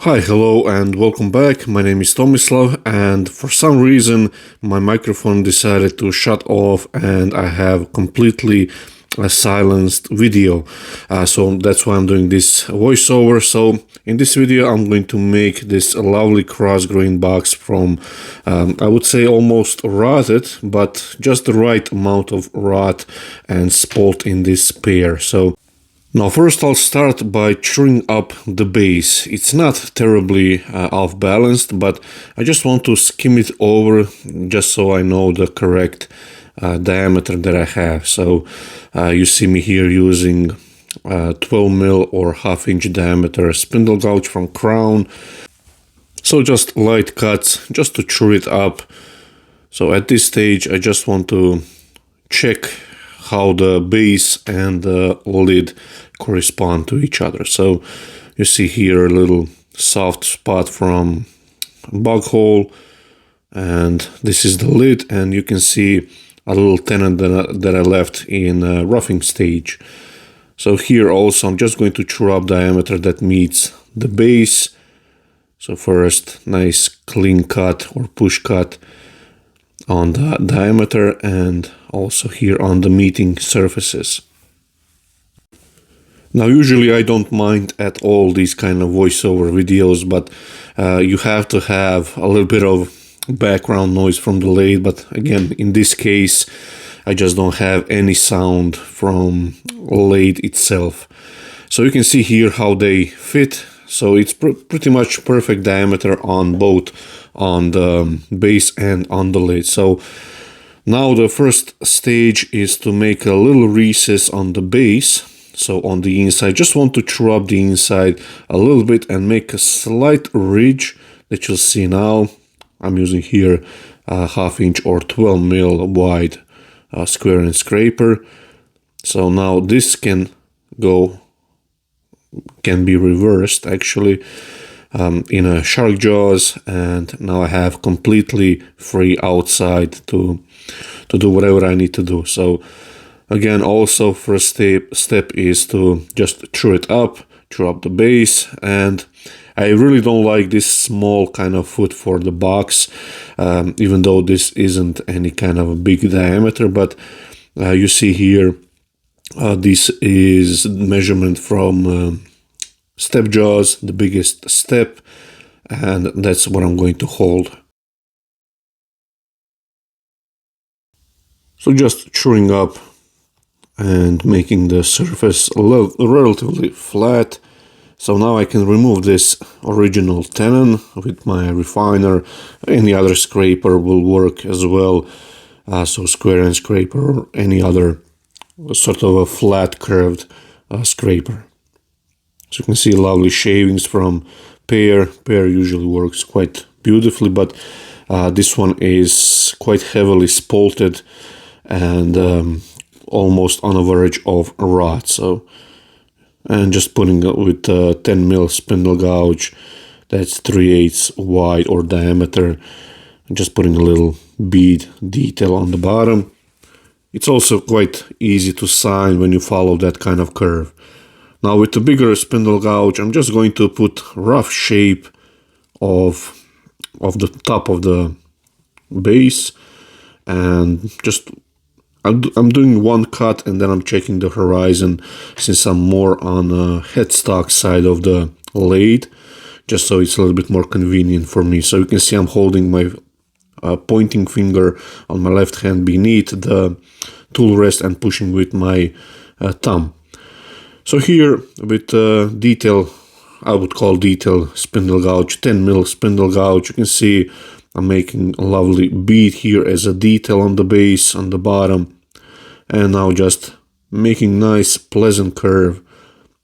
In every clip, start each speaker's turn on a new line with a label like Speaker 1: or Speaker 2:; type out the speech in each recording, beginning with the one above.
Speaker 1: Hi, hello, and welcome back. My name is Tomislav, and for some reason my microphone decided to shut off and I have completely silenced video. So that's why I'm doing this voiceover. So in this video I'm going to make this lovely cross-grain box from, I would say almost rotted, but just the right amount of rot and spalt in this pair. So now first I'll start by truing up the base. It's not terribly off balanced, but I just want to skim it over just so I know the correct diameter that I have. So you see me here using 12 mil or half-inch diameter spindle gouge from Crown. So just light cuts just to true it up. So at this stage I just want to check how the base and the lid correspond to each other. So you see here a little soft spot from bug hole, and this is the lid, and you can see a little tenon that I left in roughing stage. So here also I'm just going to true up diameter that meets the base. So first nice clean cut or push cut on the diameter and also here on the meeting surfaces. Now usually I don't mind at all these kind of voiceover videos, but you have to have a little bit of background noise from the lathe. But again, in this case I just don't have any sound from lathe itself. So you can see here how they fit. So it's pretty much perfect diameter on both on the base and on the lid. So now the first stage is to make a little recess on the base. So on the inside, just want to true up the inside a little bit and make a slight ridge that you'll see now. I'm using here a half-inch or 12 mil wide square and scraper. So now this can be reversed actually in a shark jaws, and now I have completely free outside to do whatever I need to do. So again, also first step is to just true up the base, and I really don't like this small kind of foot for the box, even though this isn't any kind of a big diameter, but you see here this is measurement from step jaws, the biggest step, and that's what I'm going to hold. So just truing up and making the surface relatively flat. So now I can remove this original tenon with my refiner. Any other scraper will work as well, so square and scraper or any other sort of a flat curved scraper. So you can see lovely shavings from pear. Pear usually works quite beautifully, but this one is quite heavily spalted and almost on the verge of rot. So, and just putting it with 10 mil spindle gouge, that's 3/8 wide or diameter, just putting a little bead detail on the bottom. It's also quite easy to sign when you follow that kind of curve. Now with the bigger spindle gouge, I'm just going to put rough shape of the top of the base, and just I'm doing one cut and then I'm checking the horizon since I'm more on the headstock side of the lathe, just so it's a little bit more convenient for me. So you can see I'm holding my pointing finger on my left hand beneath the tool rest and pushing with my thumb. So here with detail, I would call detail spindle gouge, 10 mil spindle gouge, you can see I'm making a lovely bead here as a detail on the base, on the bottom, and now just making nice pleasant curve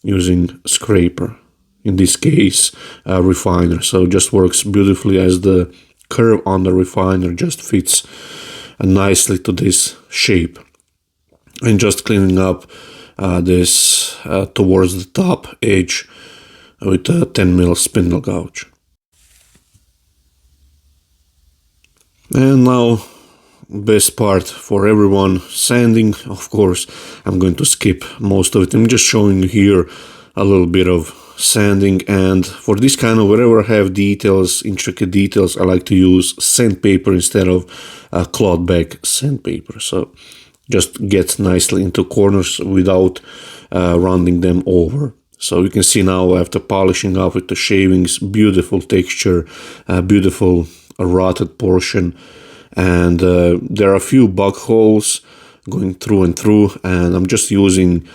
Speaker 1: using scraper, in this case refiner. So just works beautifully as the curve on the refiner just fits nicely to this shape. And just cleaning up this towards the top edge with a 10 mil spindle gouge. And now best part for everyone, sanding. Of course I'm going to skip most of it. I'm just showing you here a little bit of sanding, and for this kind of, wherever I have details, intricate details, I like to use sandpaper instead of cloth bag sandpaper. So just gets nicely into corners without rounding them over. So you can see now, after polishing up with the shavings, beautiful texture, beautiful rotted portion, and there are a few bug holes going through and through, and I'm just using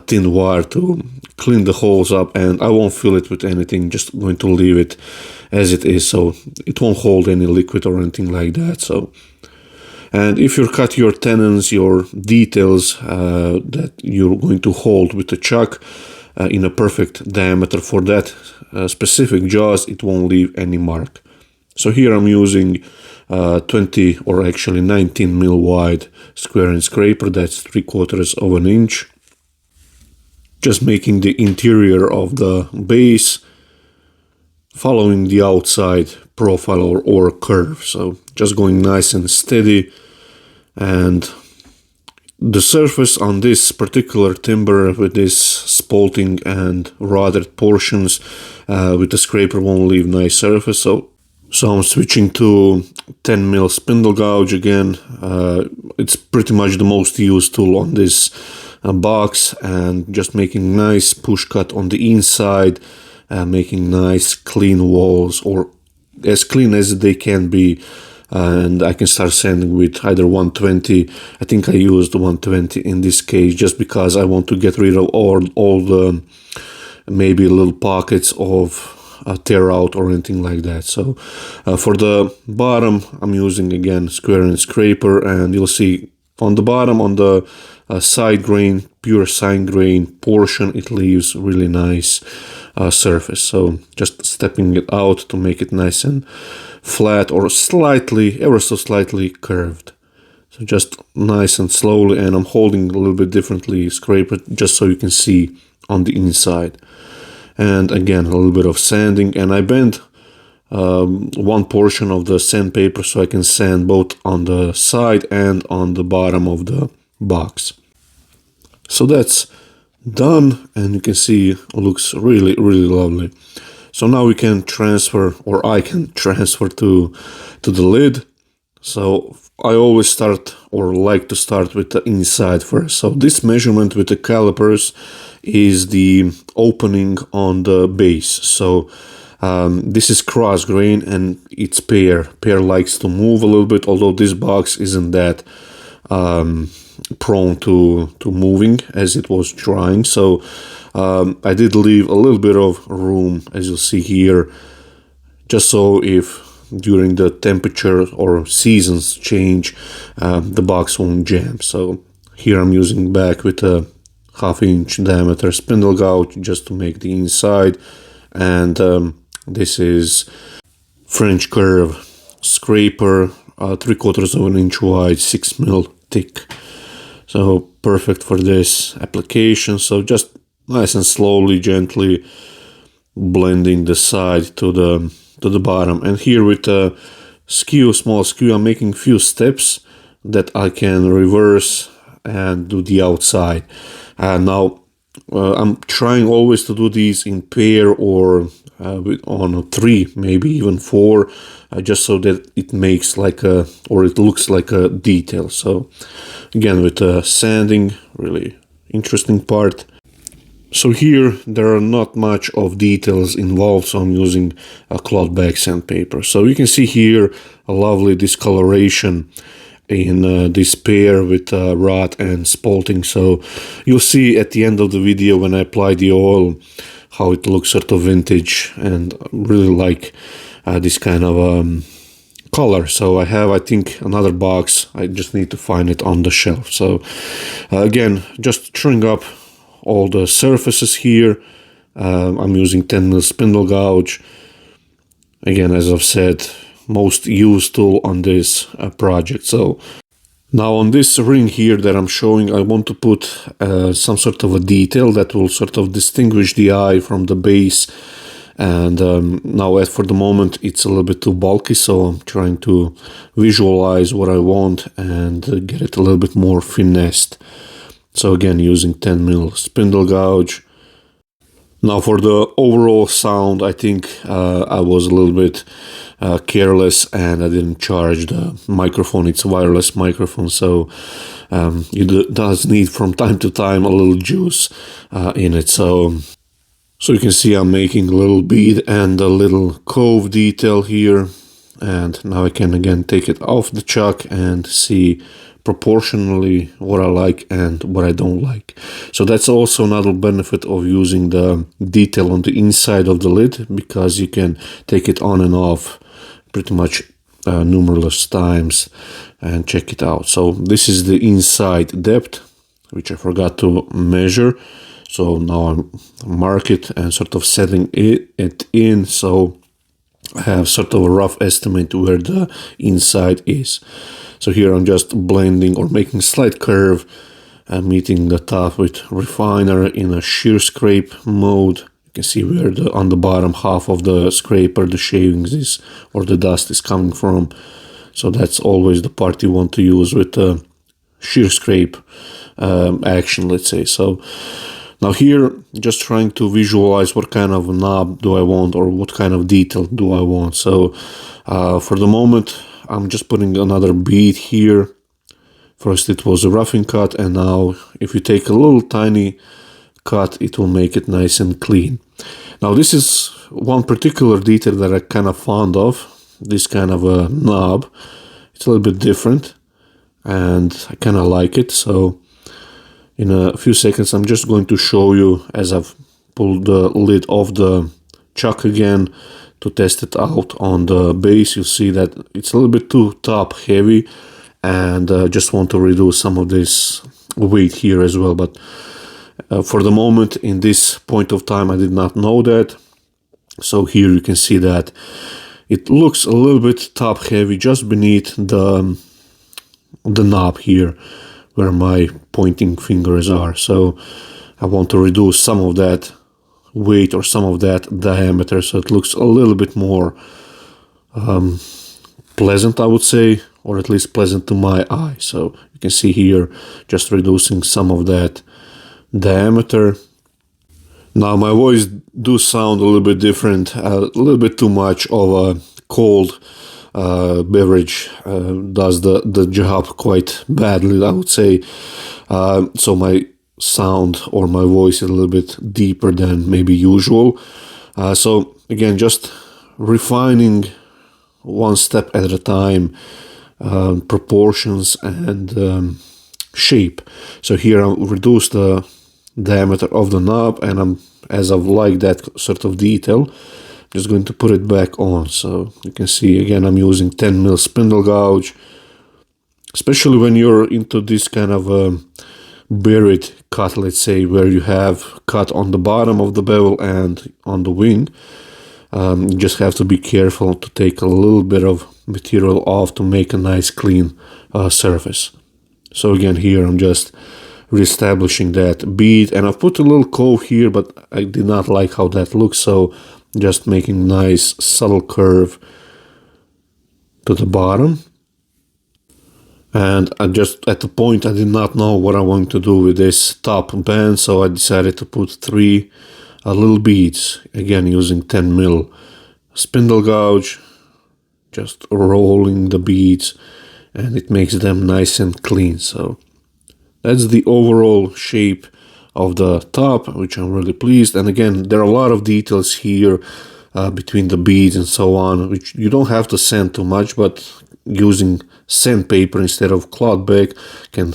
Speaker 1: thin wire to clean the holes up, and I won't fill it with anything, just going to leave it as it is, so it won't hold any liquid or anything like that. So, and if you cut your tenons, your details that you're going to hold with the chuck in a perfect diameter for that specific jaws, it won't leave any mark. So here I'm using 20 or actually 19 mil wide square and scraper, that's 3/4 of an inch. Just making the interior of the base following the outside profile or curve. So just going nice and steady, and the surface on this particular timber with this spalting and rotted portions with the scraper won't leave nice surface. So I'm switching to 10 mil spindle gouge again. It's pretty much the most used tool on this box, and just making nice push cut on the inside, making nice clean walls, or as clean as they can be. And I can start sanding with either 120. I think I used 120 in this case, just because I want to get rid of all the maybe little pockets of tear out or anything like that. So for the bottom, I'm using again square and scraper, and you'll see on the bottom, on the side grain, pure side grain portion, it leaves really nice surface. So just stepping it out to make it nice and flat, or slightly, ever so slightly curved. So just nice and slowly, and I'm holding a little bit differently, scrape it just so you can see on the inside. And again, a little bit of sanding, and I bent one portion of the sandpaper so I can sand both on the side and on the bottom of the box. So that's done, and you can see it looks really, really lovely. So now we can transfer, or I can transfer to the lid. So I always start, or like to start, with the inside first. So this measurement with the calipers is the opening on the base. So this is cross grain, and it's pear. Pear likes to move a little bit, although this box isn't that prone to moving as it was drying. So I did leave a little bit of room, as you'll see here, just so if during the temperature or seasons change, the box won't jam. So here I'm using back with a 1/2 inch diameter spindle gouge just to make the inside, and this is French curve scraper, 3/4 of an inch wide, 6 mil thick. So perfect for this application. So just nice and slowly, gently blending the side to the bottom. And here with a skew, small skew, I'm making few steps that I can reverse and do the outside. And now I'm trying always to do these in pair, or on 3, maybe even 4, just so that it makes like a, or it looks like a detail. So again, with sanding, really interesting part. So here there are not much of details involved, so I'm using a cloth bag sandpaper. So you can see here a lovely discoloration in this pair with rot and spalting. So you'll see at the end of the video when I apply the oil how it looks sort of vintage, and really like this kind of color. So I have, I think, another box. I just need to find it on the shelf. So again, just trim up all the surfaces here. I'm using 10 mil spindle gouge. Again, as I've said, most used tool on this project. So now on this ring here that I'm showing, I want to put some sort of a detail that will sort of distinguish the eye from the base. And now for the moment it's a little bit too bulky, so I'm trying to visualize what I want and get it a little bit more finessed. So again, using 10 mil spindle gouge. Now for the overall sound, I think I was a little bit careless and I didn't charge the microphone. It's a wireless microphone, so it does need from time to time a little juice in it. So you can see I'm making a little bead and a little cove detail here. And now I can again take it off the chuck and see proportionally what I like and what I don't like. So that's also another benefit of using the detail on the inside of the lid, because you can take it on and off pretty much numerous times and check it out. So this is the inside depth, which I forgot to measure. So now I'm mark it and sort of setting it in, so I have sort of a rough estimate where the inside is. So here I'm just blending or making a slight curve and meeting the top with refiner in a shear scrape mode. You can see where on the bottom half of the scraper the shavings is, or the dust is coming from. So that's always the part you want to use with the shear scrape action, let's say. So now here, just trying to visualize what kind of knob do I want, or what kind of detail do I want. So for the moment, I'm just putting another bead here. First it was a roughing cut, and now if you take a little tiny cut, it will make it nice and clean. Now this is one particular detail that I'm kind of fond of, this kind of a knob. It's a little bit different, and I kind of like it. So in a few seconds, I'm just going to show you as I've pulled the lid off the chuck again to test it out on the base. You see that it's a little bit too top heavy, and just want to reduce some of this weight here as well. But for the moment, in this point of time, I did not know that. So here you can see that it looks a little bit top heavy just beneath the knob here, where my pointing fingers are. So I want to reduce some of that weight or some of that diameter, so it looks a little bit more pleasant, I would say, or at least pleasant to my eye. So you can see here just reducing some of that diameter. Now my voice do sound a little bit different, a little bit too much of a cold beverage does the job quite badly, I would say. So my sound or my voice is a little bit deeper than maybe usual. So again, just refining one step at a time, proportions and shape. So here I'll reduce the diameter of the knob, and as I like that sort of detail, just going to put it back on. So you can see again I'm using 10 mil spindle gouge, especially when you're into this kind of buried cut, let's say, where you have cut on the bottom of the bevel and on the wing. You just have to be careful to take a little bit of material off to make a nice clean surface. So again, here I'm just reestablishing that bead, and I've put a little cove here, but I did not like how that looks, so just making nice subtle curve to the bottom. And I just at the point I did not know what I wanted to do with this top band, so I decided to put 3 little beads, again using 10 mil spindle gouge, just rolling the beads, and it makes them nice and clean. So that's the overall shape of the top, which I'm really pleased. And again, there are a lot of details here between the beads and so on, which you don't have to sand too much, but using sandpaper instead of cloth bag can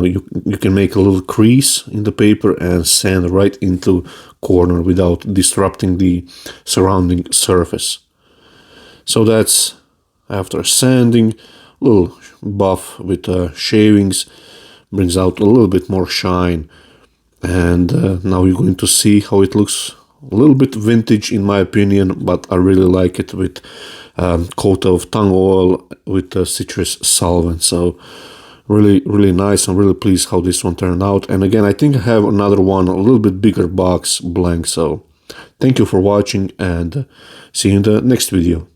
Speaker 1: you can make a little crease in the paper and sand right into corner without disrupting the surrounding surface. So that's after sanding, a little buff with shavings brings out a little bit more shine. And now you're going to see how it looks a little bit vintage in my opinion, but I really like it with coat of tung oil with citrus solvent. So really nice. I'm really pleased how this one turned out. And again, I think I have another one, a little bit bigger box blank. So thank you for watching, and see you in the next video.